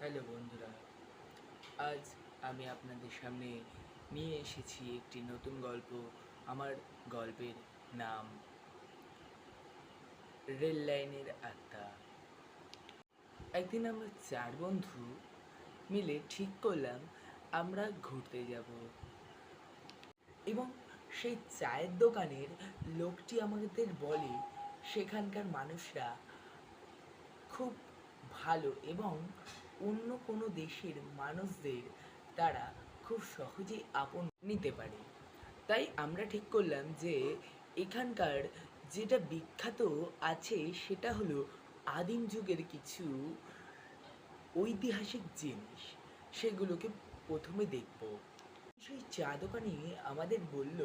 Hello বন্ধুরা, আজ আমি আপনাদের সামনে নিয়ে এসেছি একটি নতুন গল্প। আমার গল্পের নাম রেল লাইনের আত্মা। একদিন আমরা চার বন্ধু মিলে ঠিক করলাম আমরা ঘুরতে যাব, এবং সেই চায়ের দোকানের লোকটি আমাদের বলে সেখানকার মানুষরা খুব ভালো এবং অন্য কোনো দেশের মানুষদের তারা খুব সহজেই আপন নিতে পারে। তাই আমরা ঠিক করলাম যে এখানকার যেটা বিখ্যাত আছে সেটা হলো আদিম যুগের কিছু ঐতিহাসিক জিনিস, সেগুলোকে প্রথমে দেখব। সেই চা দোকানি আমাদের বলল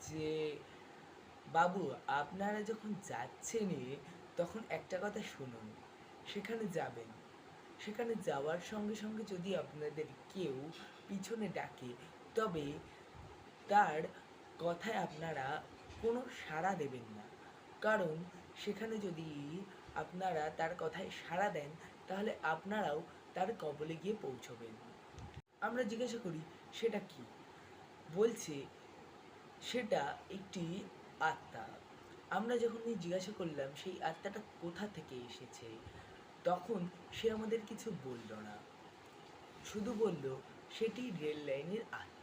যে, বাবু, আপনারা যখন যাচ্ছেনই তখন একটা কথা শুনুন। সেখানে যাবেন, সেখানে যাওয়ার সঙ্গে সঙ্গে যদি আপনাদের কেউ পিছনে ডাকে, তবে তার কথায় আপনারা কোনো সাড়া দেবেন না। কারণ সেখানে যদি আপনারা তার কথায় সাড়া দেন, তাহলে আপনারাও তার কবলে গিয়ে পৌঁছবেন। আমরা জিজ্ঞাসা করি, সেটা কি? বলছে সেটা একটি আত্মা। আমরা যখনই জিজ্ঞাসা করলাম সেই আত্মাটা কোথা থেকে এসেছে, তখন সে আমাদের কিছু বলল না, শুধু বলল সেটি রেল লাইনের আত্মা।